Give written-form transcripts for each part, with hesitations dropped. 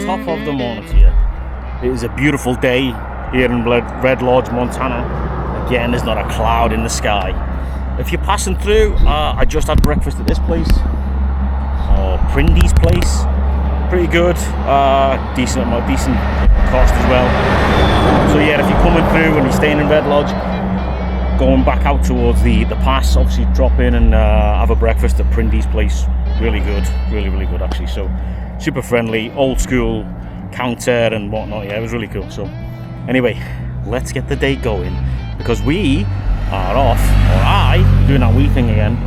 Top of the morning to you. It is a beautiful day here in Red Lodge, Montana. Again, there's not a cloud in the sky. If you're passing through, I just had breakfast at this place, Prindy's place. Pretty good, decent cost as well. So yeah, if you're coming through and you're staying in Red Lodge, going back out towards the pass, obviously drop in and have a breakfast at Prindy's place. Really good, really good actually. So super friendly, old school counter and whatnot. Yeah, it was really cool. So anyway, let's get the day going, because we are off, or I, doing that wee thing again.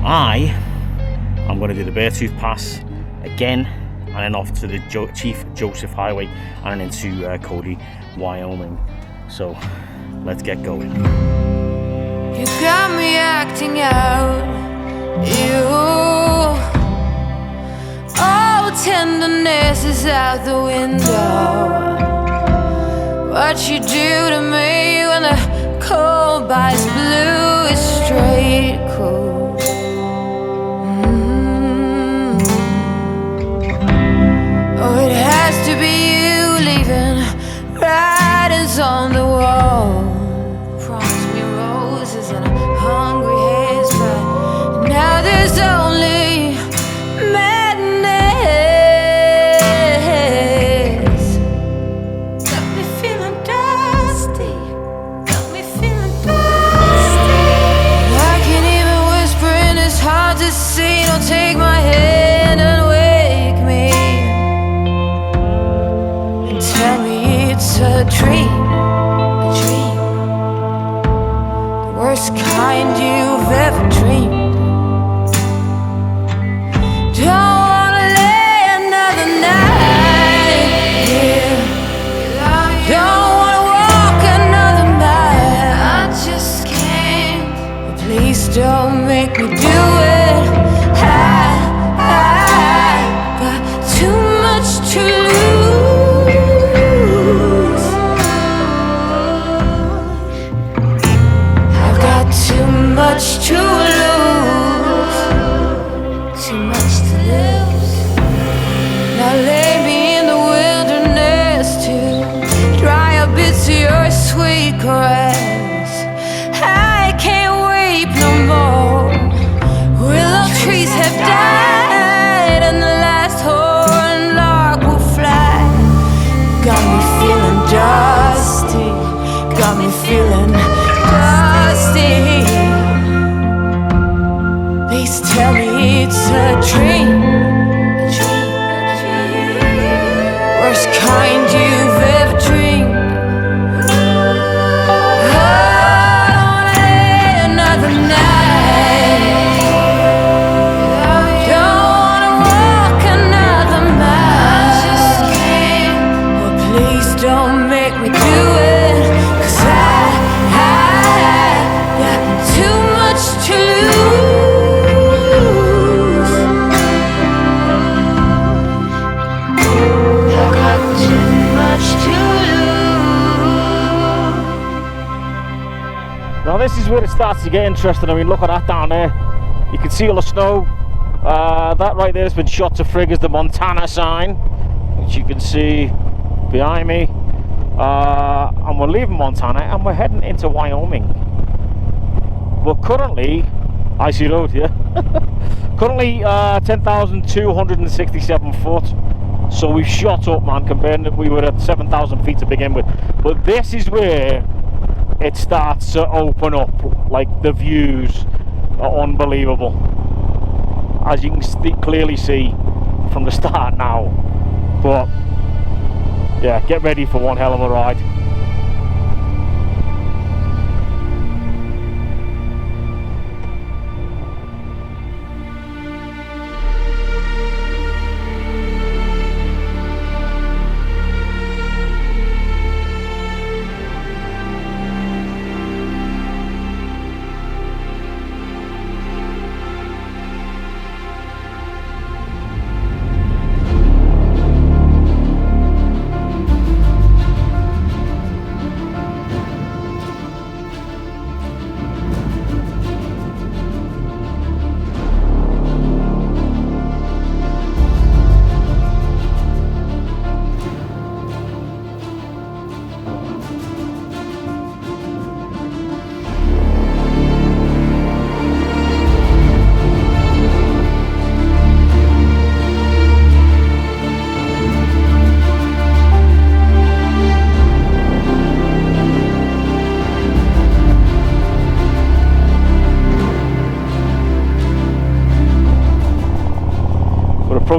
I'm going to do the Beartooth Pass again, and then off to the Chief Joseph Highway, and then into Cody, Wyoming. So let's get going. You got me acting out, oh, tenderness is out the window. What you do to me when the cold bites blue is straight cool. Oh, it has to be you leaving writings on the wall. Promise me roses and a hungry haze, but now there's only madness. Got me feeling dusty, got me feeling dusty. I can't even whisper and it's hard to see. Don't take my hand and wake me and tell me it's a dream. Worst kind you've ever dreamed. Don't wanna lay another night here. Don't wanna walk another mile. I just can't. But please don't make me do it. I got too much to lose. Too much to lose, too much to lose. Now lay me in the wilderness to dry up bits of your sweet caress. I can't weep no more. Willow trees have died and the last horn lark will fly. Got me feeling dusty, got me feeling dusty. Please tell me it's a dream, a dream, a dream. Worst kind you've ever dreamed. I don't wanna lay another night. Don't wanna walk another mile. I just can't. But please don't make me do it, 'cause I got too much to lose. I got too much to lose. Now this is where it starts to get interesting. I mean, look at that down there. You can see all the snow. That right there has been shot to frig as the Montana sign, which you can see behind me. And we're leaving Montana and we're heading into Wyoming. We're currently, icy road here, currently 10,267 foot. So we've shot up, man, compared to, we were at 7,000 feet to begin with. But this is where it starts to open up. Like, the views are unbelievable, as you can clearly see from the start now. But yeah, get ready for one hell of a ride.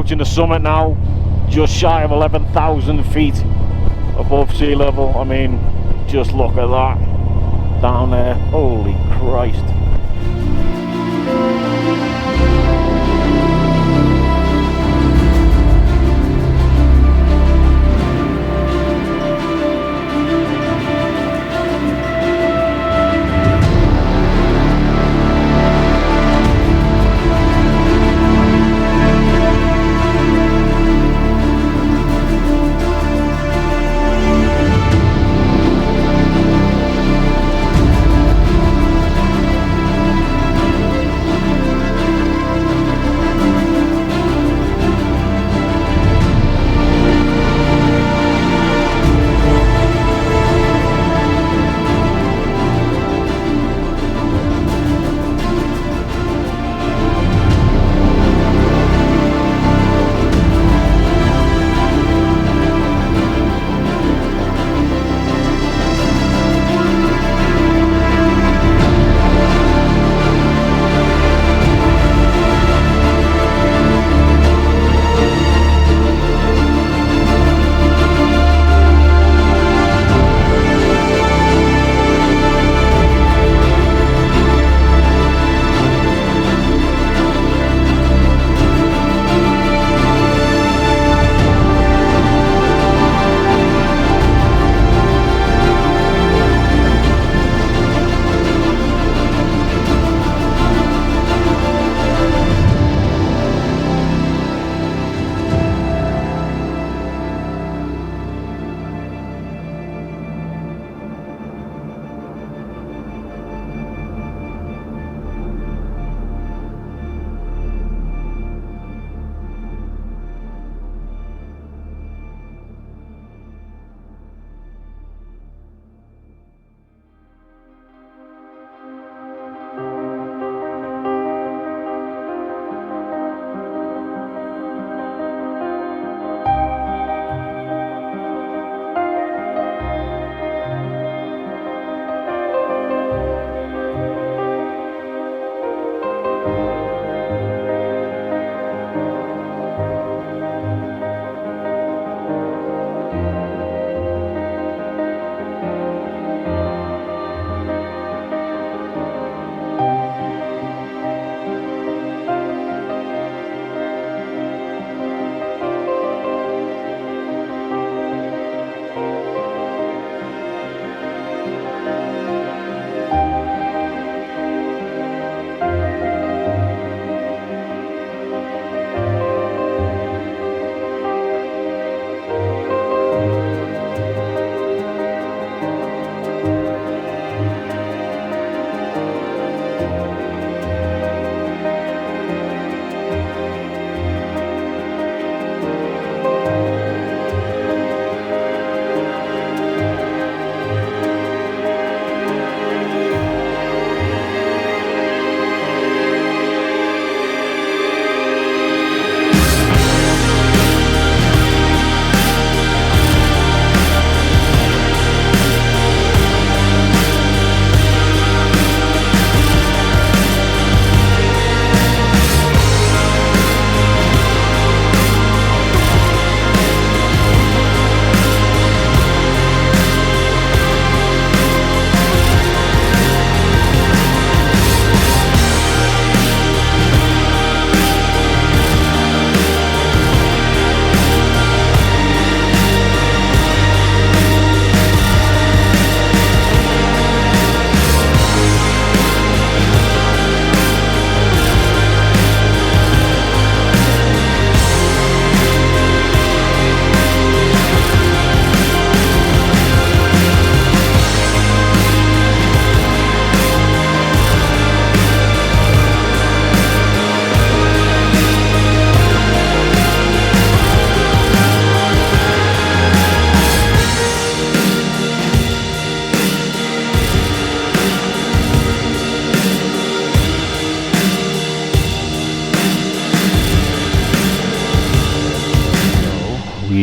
approaching the summit now, just shy of 11,000 feet above sea level. I mean, just look at that down there. Holy Christ.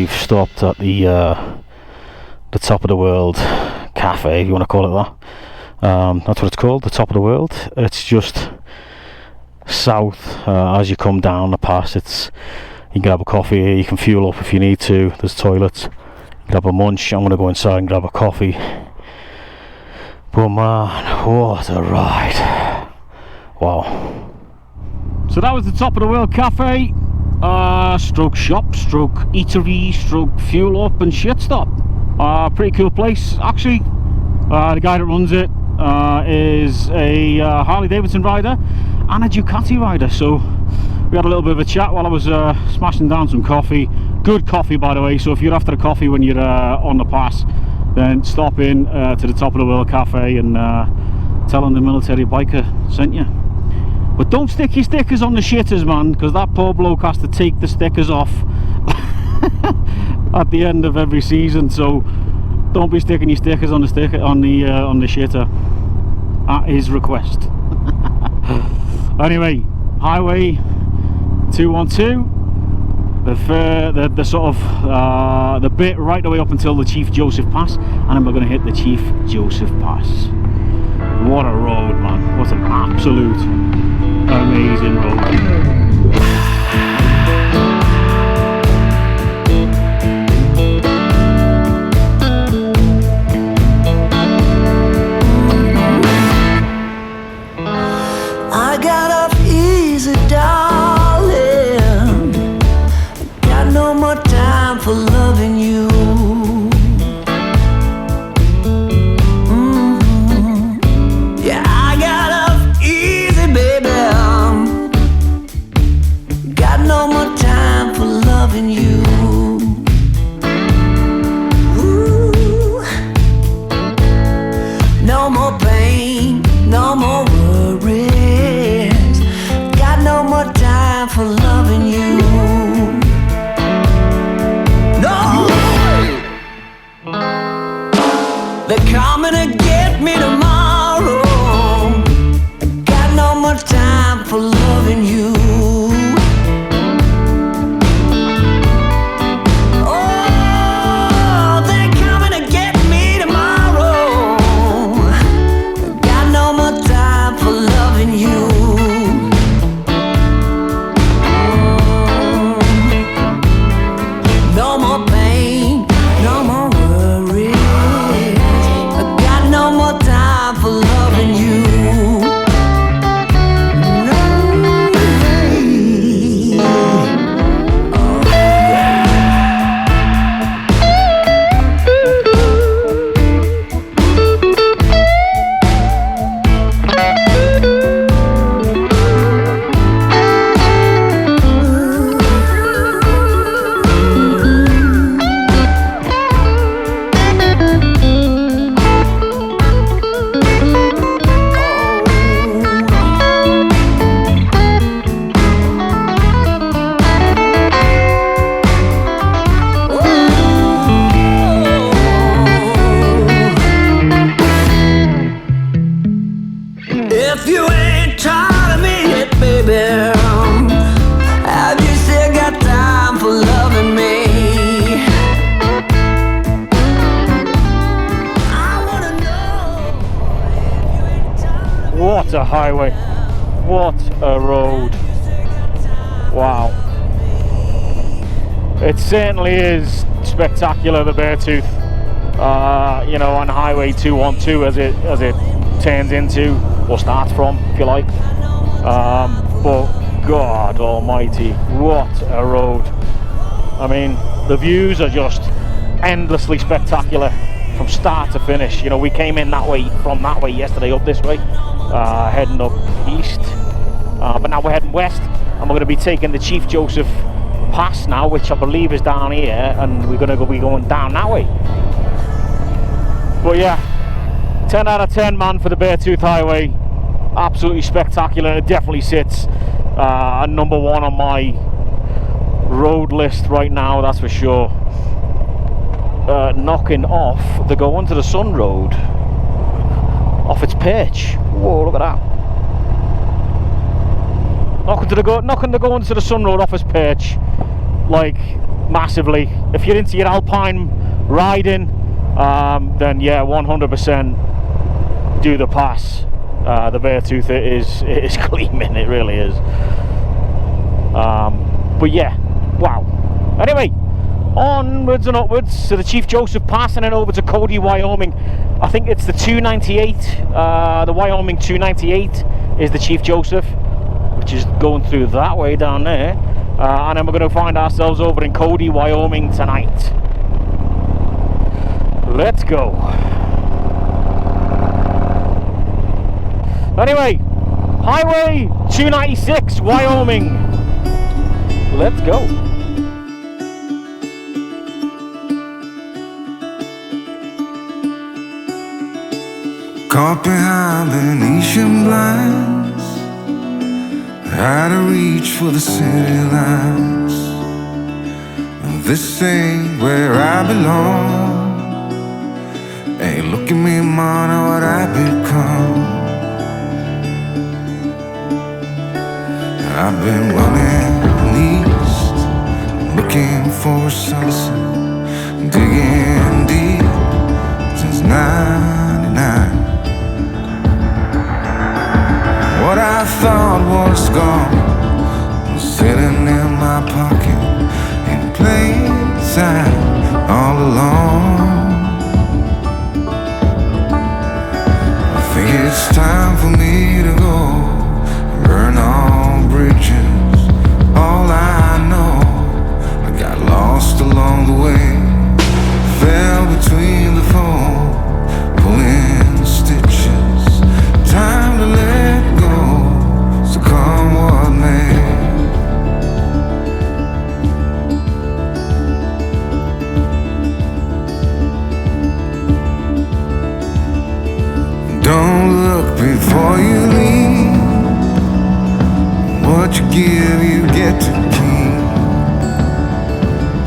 we've stopped at the top of the world cafe, if you want to call it that. That's what it's called, the top of the world. It's just south as you come down the pass. It's can grab a coffee here, you can fuel up if you need to, there's toilets, grab a munch. I'm going to go inside and grab a coffee. But man, what a ride. Wow. So that was the top of the world cafe, stroke shop, stroke eatery, stroke fuel up and shit stop. Pretty cool place actually. The guy that runs it is a Harley-Davidson rider and a Ducati rider, so we had a little bit of a chat while I was smashing down some coffee. Good coffee, by the way, so if you're after a coffee when you're on the pass, then stop in to the top of the world cafe and tell them the military biker sent you. But don't stick your stickers on the shitters, man, because that poor bloke has to take the stickers off at the end of every season, so don't be sticking your stickers on the shitter at his request. Anyway, Highway 212, the sort of the bit right the way up until the Chief Joseph Pass, and then we're going to hit the Chief Joseph Pass. What a road, man! What an absolute amazing road. For loving you. Yeah, I got off easy, baby. Got no more time for loving you. Ooh. No more pain, no more worries. Got no more time for loving you. They're coming to get me tomorrow. Got no more time for loving you. Oh, they're coming to get me tomorrow. Got no more time for loving you. No more pain, no more worry. No more time for loving you. No way. Oh, yeah. If you ain't tired of me yet, baby, have you still got time for loving me? I wanna know if you ain't tired of me. What a highway, what a road. Wow. It certainly is spectacular, the Beartooth, you know, on Highway 212 as it turns into, or starts from, if you like. But God almighty, what a road. I mean, the views are just endlessly spectacular from start to finish. You know, we came in that way, from that way yesterday, up this way, heading up east, but now we're heading west, and we're going to be taking the Chief Joseph Pass now, which I believe is down here, and we're going to be going down that way. But yeah, 10 out of 10, man, for the Beartooth Highway. Absolutely spectacular. It definitely sits at number one on my road list right now, that's for sure. Knocking off the Go Under the Sun road off its perch. Whoa, look at that. Knocking the Go Under the Sun road off its perch, like, massively. If you're into your alpine riding, then yeah, 100% do the pass. The Beartooth is gleaming, it really is. But yeah, Wow. Anyway, onwards and upwards to the Chief Joseph Pass and then over to Cody, Wyoming. I think it's the 298, the Wyoming 298 is the Chief Joseph, which is going through that way down there. And then we're going to find ourselves over in Cody, Wyoming tonight. Let's go. Anyway, Highway 296, Wyoming. Let's go. Caught behind Venetian blinds, had to reach for the city lights. This ain't where I belong. Hey, look at me, man, what I've become. I've been running east, looking for a sunset, digging deep since '99. What I thought was gone was sitting in my pocket in plain sight all along. I think it's time for me to go, burn all bridges. All I know, I got lost along the way, fell between the foam, pulling stitches. Time to let go, so come what may. Don't look before you leave. What you give, you get to keep.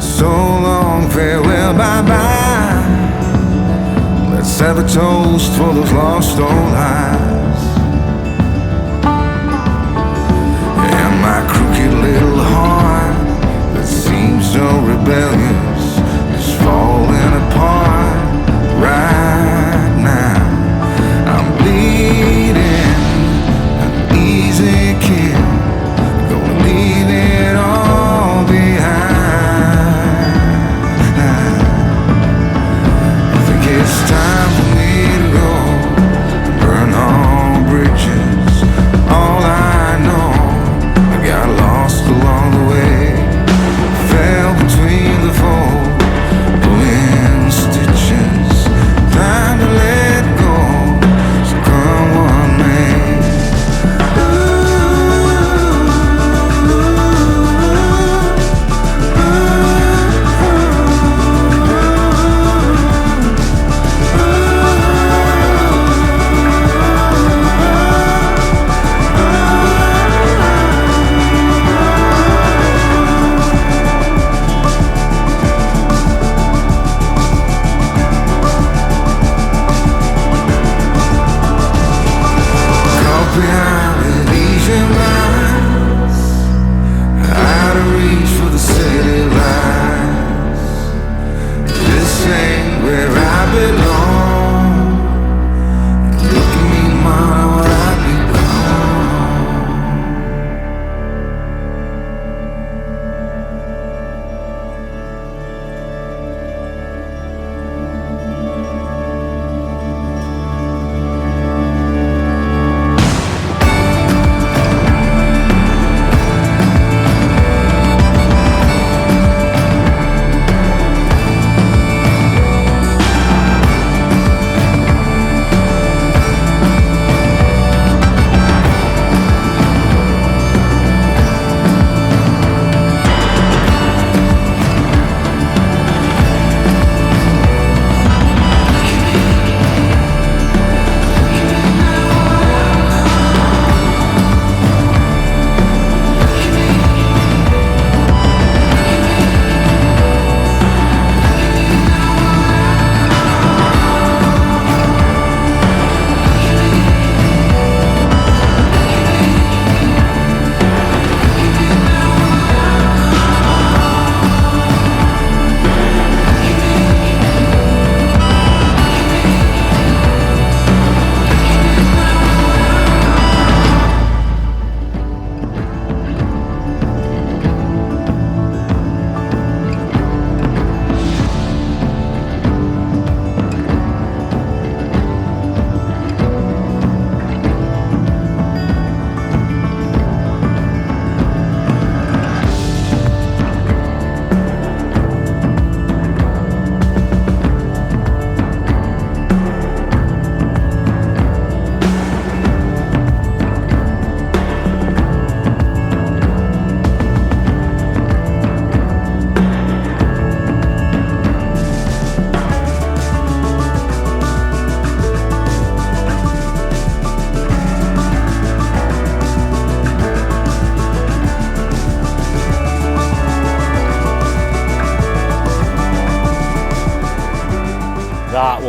So long, farewell, bye-bye. Let's have a toast for those lost old eyes. And my crooked little heart that seems so rebellious is falling apart right now. I'm bleeding, an easy kill, gonna leave it all behind. I think it's time for me to go, burn all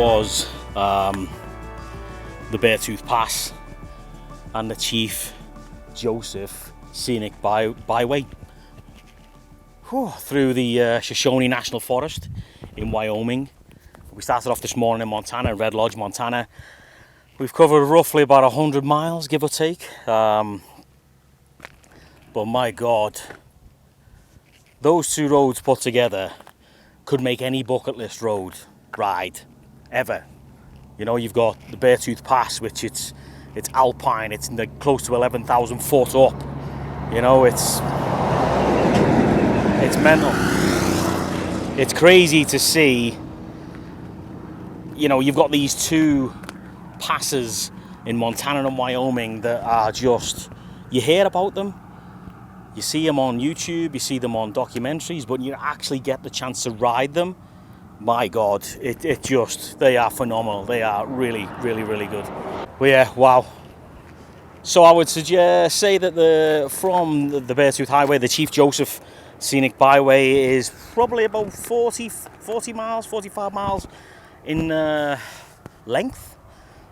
was the Beartooth Pass and the Chief Joseph Scenic Byway through the Shoshone National Forest in Wyoming. We started off this morning in Montana, Red Lodge, Montana. We've covered roughly about 100 miles, give or take. But my God, those two roads put together could make any bucket list road ride ever. You know, you've got the Beartooth Pass, which it's alpine, it's close to 11,000 foot up. You know, it's mental. It's crazy to see. You know, you've got these two passes in Montana and Wyoming that are just, you hear about them, you see them on YouTube, you see them on documentaries, but you actually get the chance to ride them. My God, they are phenomenal. They are really, really, really good. Well, yeah, wow. So I would say that from the Beartooth Highway, the Chief Joseph Scenic Byway is probably about 40 miles, 45 miles in length.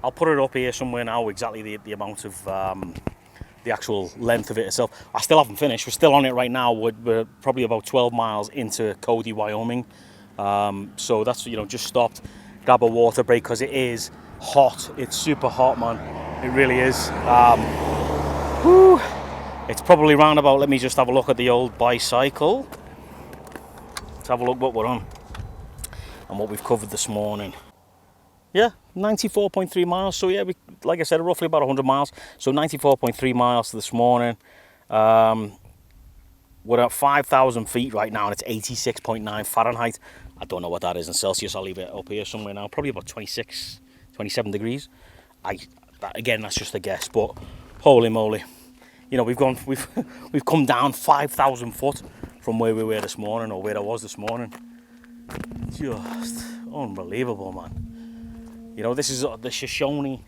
I'll put it up here somewhere now, exactly the amount of the actual length of it itself. I still haven't finished. We're still on it right now. We're probably about 12 miles into Cody, Wyoming. So that's, you know, just stopped, grab a water break because it is hot. It's super hot, man. It really is. It's probably round about, let me just have a look at the old bicycle. Let's have a look what we're on and what we've covered this morning. Yeah, 94.3 miles. So yeah, like I said, roughly about 100 miles. So 94.3 miles this morning. We're at 5,000 feet right now, and it's 86.9 Fahrenheit. I don't know what that is in Celsius. I'll leave it up here somewhere now. Probably about 26, 27 degrees. Again, that's just a guess, but holy moly. You know, we've come down 5,000 foot from where we were this morning, or where I was this morning. Just unbelievable, man. You know, this is the Shoshone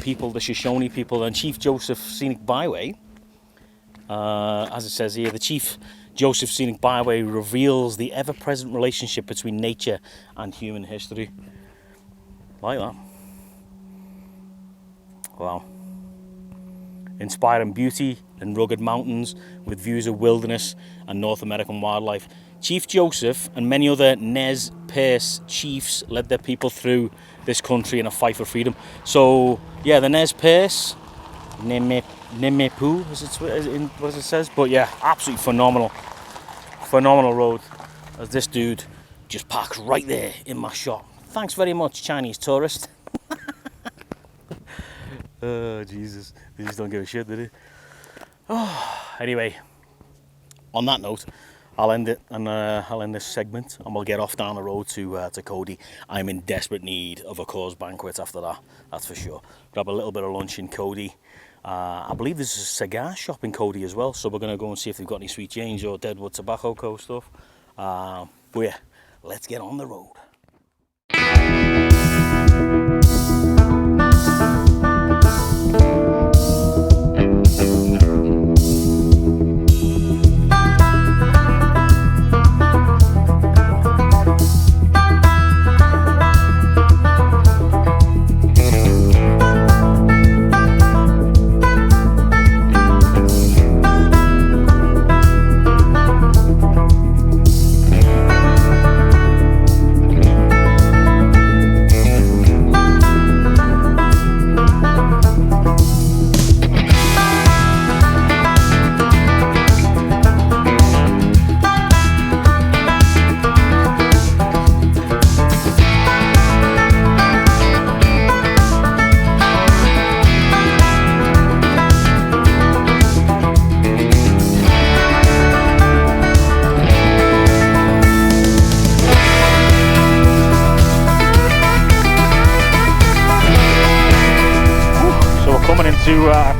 people, and Chief Joseph Scenic Byway. As it says here, the Chief Joseph Scenic Byway reveals the ever-present relationship between nature and human history. Like that. Wow. Inspiring beauty and rugged mountains with views of wilderness and North American wildlife. Chief Joseph and many other Nez Perce chiefs led their people through this country in a fight for freedom. So, yeah, the Nez Perce, Nemepu, as it says. But yeah, absolutely phenomenal road. As this dude just parks right there in my shop. Thanks very much, Chinese tourist. Oh, Jesus. They just don't give a shit, do they? Oh, anyway, on that note, I'll end it, and I'll end this segment, and we'll get off down the road to Cody. I'm in desperate need of a course banquet after that, that's for sure. Grab a little bit of lunch in Cody. I believe there's a cigar shop in Cody as well, so we're going to go and see if they've got any sweet change or Deadwood Tobacco Co. stuff. But yeah, let's get on the road.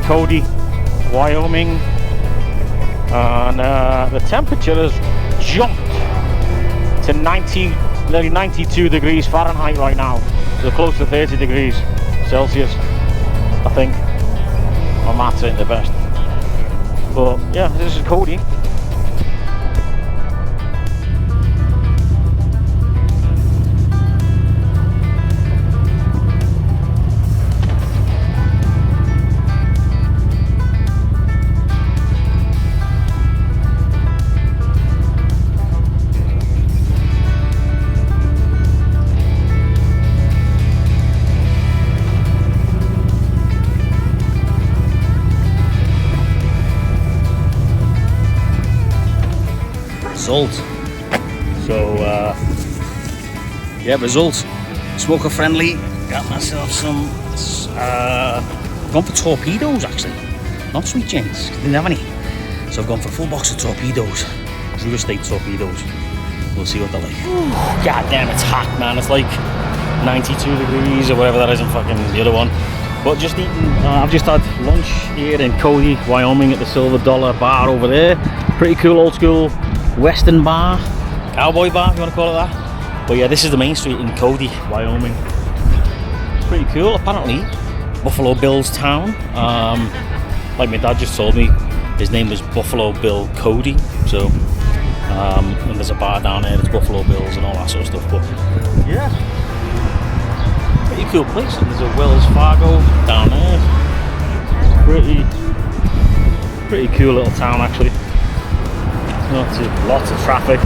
Cody, Wyoming, and the temperature has jumped to nearly 92 degrees Fahrenheit right now, so close to 30 degrees Celsius, I think. My maths ain't the best, but yeah, this is Cody. result. So yeah, result. Smoker friendly. Got myself some. Gone for torpedoes actually, not sweet gins. Didn't have any. So I've gone for a full box of torpedoes. Real estate torpedoes. We'll see what they're like. God damn, it's hot, man. It's like 92 degrees or whatever that is in fucking the other one. But just eating, I've just had lunch here in Cody, Wyoming at the Silver Dollar Bar over there. Pretty cool old school Western bar, Cowboy bar if you want to call it that. But yeah, this is the main street in Cody, Wyoming. Pretty cool. Apparently, Buffalo Bill's town. Like my dad just told me, his name was Buffalo Bill Cody. So, and there's a bar down there, there's Buffalo Bills and all that sort of stuff. But yeah. Pretty cool place, and there's a Wells Fargo down there. Pretty cool little town actually. Lots of traffic,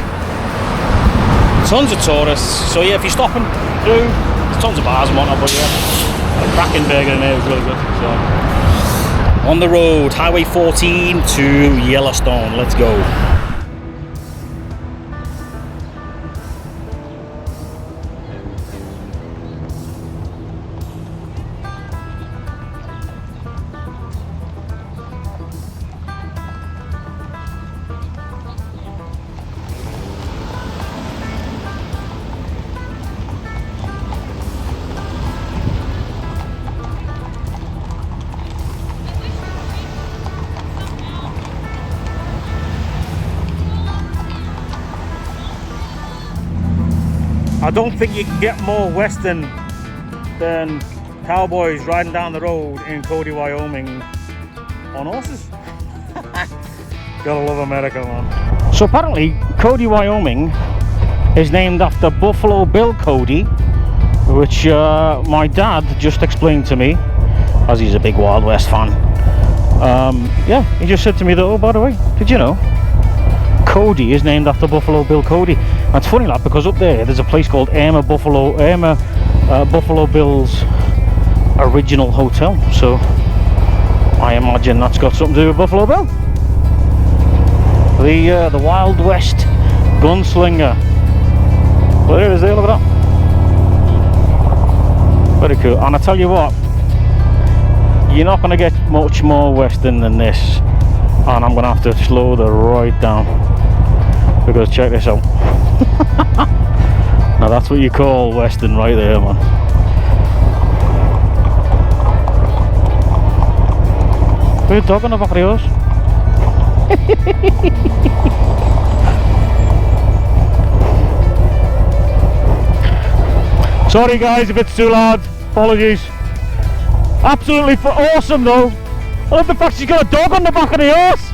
tons of tourists. So yeah, if you're stopping through, there's tons of bars and whatnot. But yeah, a cracking burger in there is really good. So on the road, Highway 14 to Yellowstone. Let's go. I don't think you can get more western than cowboys riding down the road in Cody, Wyoming on horses. Gotta love America, man. So apparently Cody, Wyoming is named after Buffalo Bill Cody, which my dad just explained to me, as he's a big Wild West fan. Yeah, he just said to me that, oh, by the way, did you know Cody is named after Buffalo Bill Cody? And it's funny, like, because up there's a place called Buffalo Bill's original hotel. So I imagine that's got something to do with Buffalo Bill, the Wild West gunslinger. Well, there it is there, look at that. Very cool. And I tell you what, you're not going to get much more western than this. And I'm going to have to slow the ride down, because check this out. Now that's what you call western right there, man. There's a dog on the back of yours. Sorry guys if it's too loud, apologies. Absolutely awesome though. I love the fact she's got a dog on the back of the horse.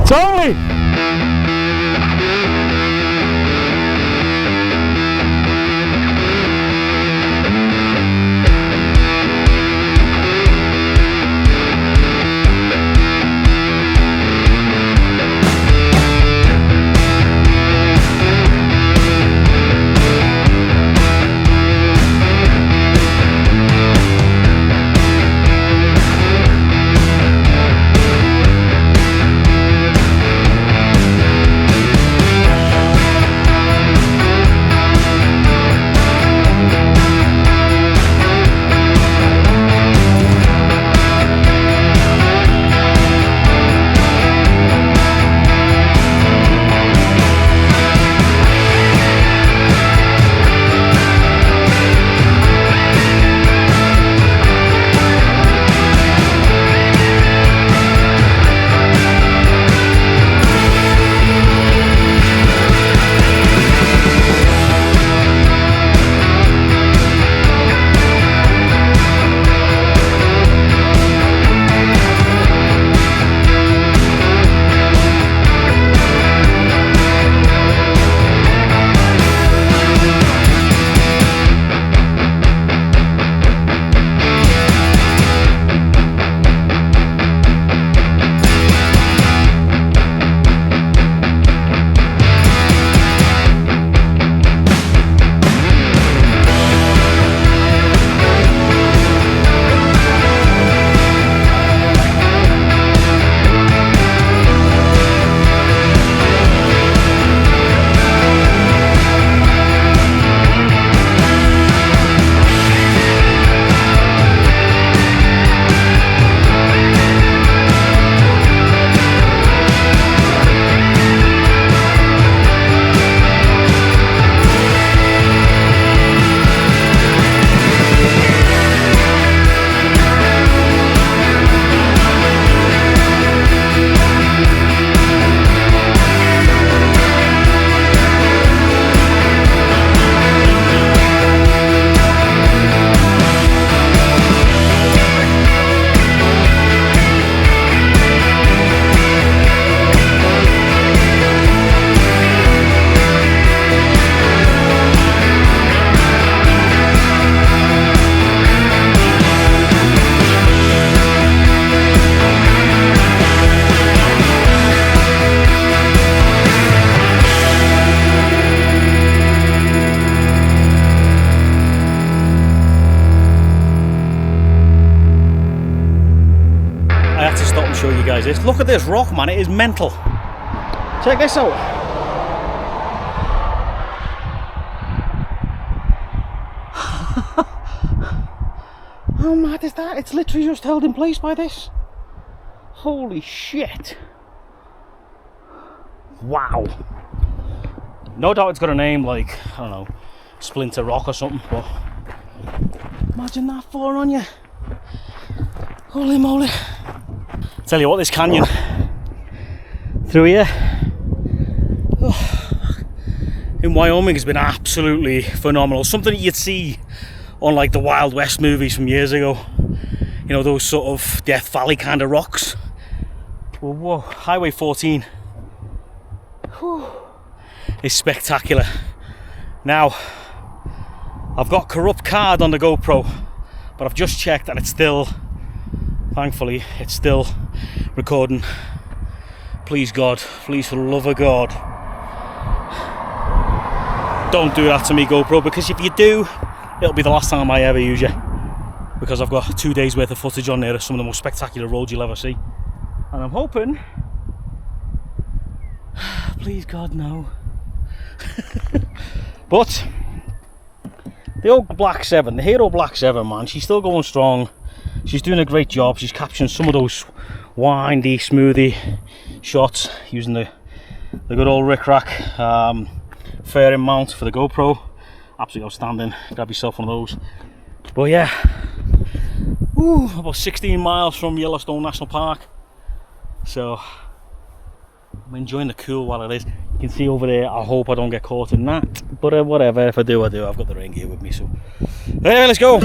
Totally. show you guys this. Look at this rock, man. It is mental. Check this out. How mad is that? It's literally just held in place by this. Holy shit. Wow. No doubt it's got a name like, I don't know, Splinter Rock or something, but imagine that falling on you. Holy moly. Tell you what, this canyon through here in Wyoming has been absolutely phenomenal. Something that you'd see on like the Wild West movies from years ago. You know, those sort of Death Valley kind of rocks. Whoa, Highway 14 is spectacular. Now, I've got corrupt card on the GoPro, but I've just checked and it's still, thankfully, it's still recording. Please God, please for the love of God, don't do that to me, GoPro, because if you do, it'll be the last time I ever use you, because I've got 2 days worth of footage on there of some of the most spectacular roads you'll ever see, and I'm hoping, please God, no. But the old Black 7, the Hero Black 7, man, she's still going strong. She's doing a great job. She's capturing some of those windy, smoothie shots using the good old rickrack fairing mount for the GoPro. Absolutely outstanding. Grab yourself one of those. But yeah, about 16 miles from Yellowstone National Park. So I'm enjoying the cool while it is. You can see over there, I hope I don't get caught in that. But whatever, if I do, I do. I've got the rain gear with me. So anyway, let's go.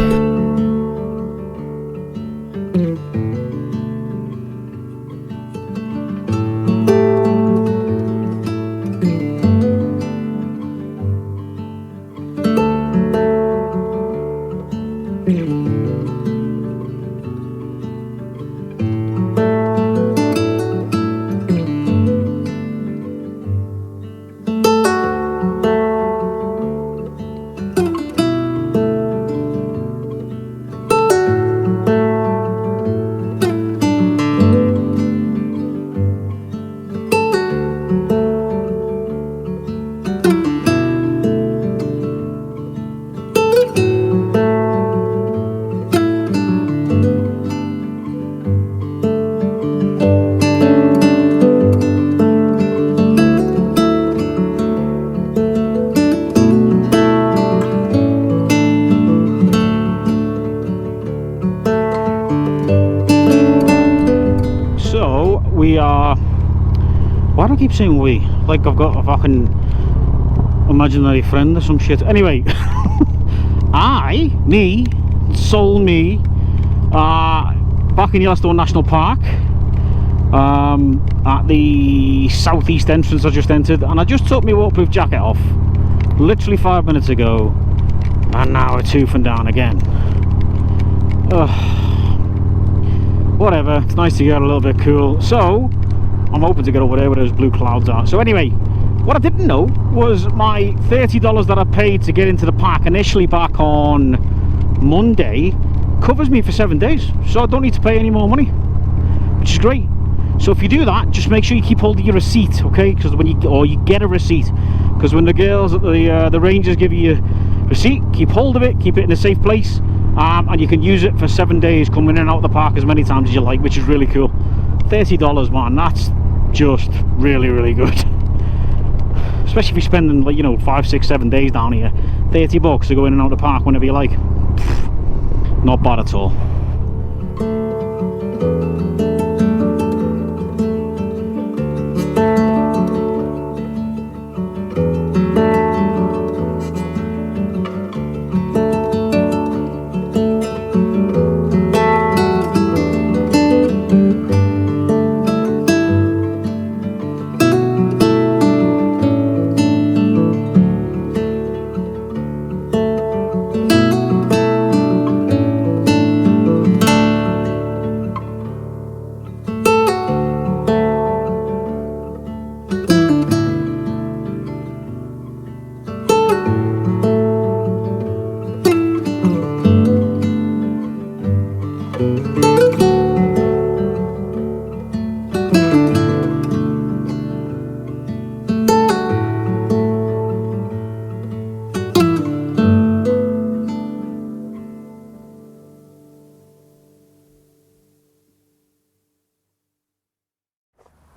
Why do I keep saying we? Like I've got a fucking imaginary friend or some shit. Anyway, soul me, back in Yellowstone National Park, at the southeast entrance I just entered, and I just took my waterproof jacket off literally 5 minutes ago, and now it's hoofing down again. Whatever, it's nice to get a little bit cool. So I'm hoping to get over there where those blue clouds are. So anyway, what I didn't know was my $30 that I paid to get into the park initially back on Monday covers me for 7 days, so I don't need to pay any more money, which is great. So if you do that, just make sure you keep hold of your receipt, okay? Because when you get a receipt, because when the girls at the rangers give you a receipt, keep hold of it, keep it in a safe place, and you can use it for 7 days, coming in and out of the park as many times as you like, which is really cool. $30, man, that's just really, really good. Especially if you're spending, like, you know, 5, 6, 7 days down here. $30 to go in and out of the park whenever you like. Not bad at all.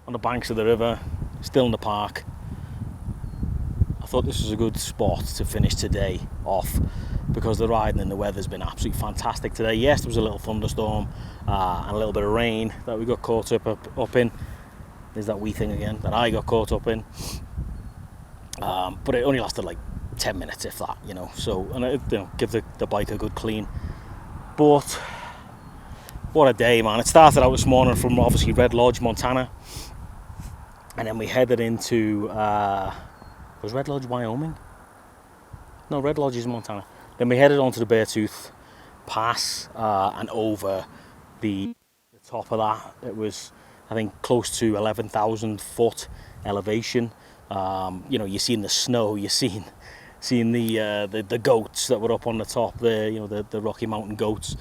on the banks of the river, still in the park. I thought this was a good spot to finish today off because the riding and the weather's been absolutely fantastic today. Yes, there was a little thunderstorm and a little bit of rain that we got caught up in. There's that wee thing again that I got caught up in. But it only lasted like 10 minutes, if that, you know. So, and it, you know, give the bike a good clean. But what a day, man. It started out this morning from obviously Red Lodge, Montana. And then we headed into, was Red Lodge Wyoming? No, Red Lodge is Montana. Then we headed on to the Beartooth Pass and over the top of that. It was, I think, close to 11,000 foot elevation. You know, you're seeing the snow, you're seeing the goats that were up on the top there, you know, the Rocky Mountain goats.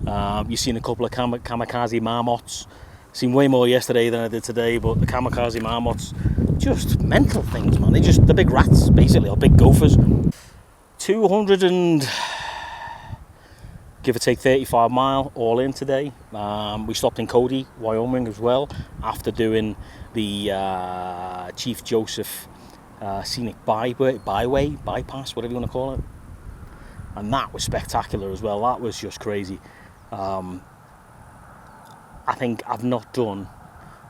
You've seen a couple of kamikaze marmots. Seen way more yesterday than I did today, but the kamikaze marmots, just mental things, man. They're big rats, basically, or big gophers. 200 and give or take 35 mile all in today. We stopped in Cody, Wyoming as well, after doing the Chief Joseph Scenic Byway, bypass, whatever you want to call it. And that was spectacular as well. That was just crazy. I think I've not done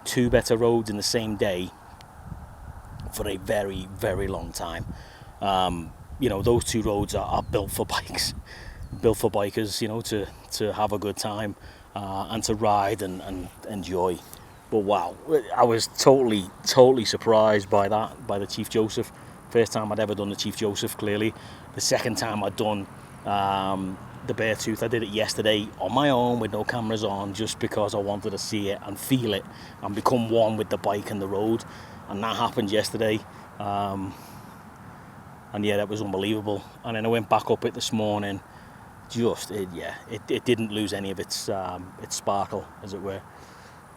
two better roads in the same day for a very, very long time. You know, those two roads are built for bikes, built for bikers, you know, to have a good time and to ride and enjoy. But wow, I was totally surprised by that, by the Chief Joseph. First time I'd ever done the Chief Joseph, clearly. The second time I'd done the Beartooth. I did it yesterday on my own with no cameras on, just because I wanted to see it and feel it and become one with the bike and the road. And that happened yesterday. And yeah, that was unbelievable. And then I went back up it this morning. It didn't lose any of its sparkle, as it were.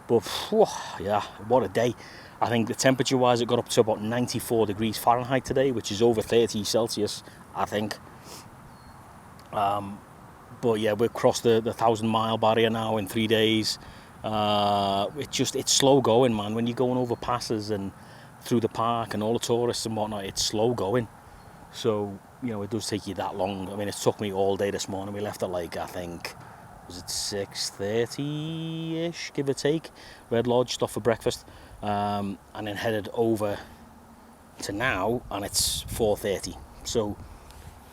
But whew, yeah, what a day. I think the temperature wise it got up to about 94 degrees Fahrenheit today, which is over 30 Celsius, I think. But yeah, we've crossed the 1,000 mile barrier now in 3 days. It's slow going, man. When you're going over passes and through the park and all the tourists and whatnot, it's slow going. So, you know, it does take you that long. I mean, it took me all day this morning. We left at like, I think, was it 6:30-ish, give or take. Red Lodge, stopped for breakfast, and then headed over to now, and it's 4:30. So,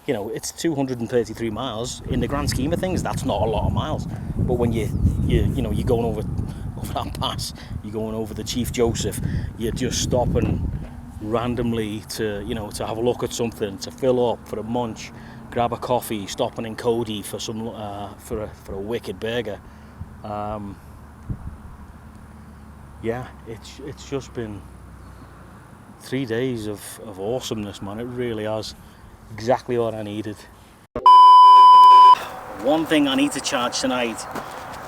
you know, it's 233 miles. In the grand scheme of things, that's not a lot of miles. But when you're going over that pass, you're going over the Chief Joseph, you're just stopping randomly to have a look at something, to fill up, for a munch, grab a coffee, stopping in Cody for some for a wicked burger. Yeah, it's just been 3 days of awesomeness, man. It really has. Exactly what I needed. One thing I need to charge tonight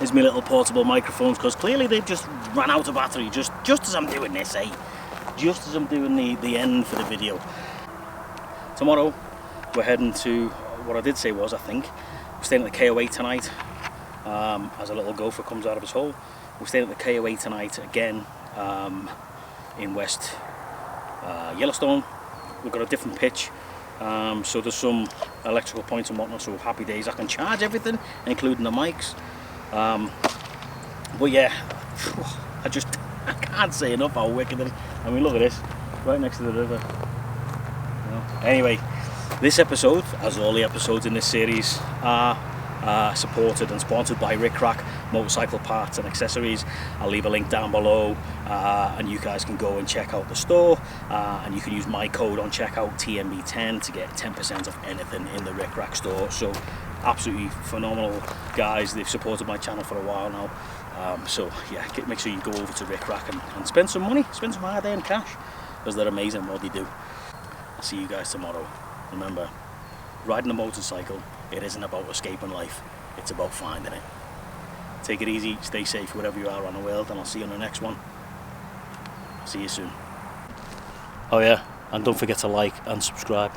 is my little portable microphones, because clearly they've just run out of battery just as I'm doing this, just as I'm doing the end for the video. Tomorrow we're heading to, what I did say was, I think we're staying at the KO8 tonight, as a little gopher comes out of his hole. We're staying at the KO8 tonight again, in West Yellowstone. We've got a different pitch. So there's some electrical points and whatnot, so happy days. I can charge everything, including the mics. But yeah, I can't say enough how wicked it is. I mean, look at this, right next to the river. You know? Anyway, this episode, as all the episodes in this series, are supported and sponsored by Rick Rack motorcycle parts and accessories. I'll leave a link down below, and you guys can go and check out the store, and you can use my code on checkout, TMB10, to get 10% off anything in the Rick Rack store. So absolutely phenomenal guys. They've supported my channel for a while now, so yeah, make sure you go over to Rick Rack and spend some money, spend some hard-earned cash, because they're amazing what they do. I'll see you guys tomorrow. Remember, riding a motorcycle, it isn't about escaping life, it's about finding it. Take it easy, stay safe wherever you are around the world, and I'll see you on the next one. See you soon. Oh yeah, and don't forget to like and subscribe.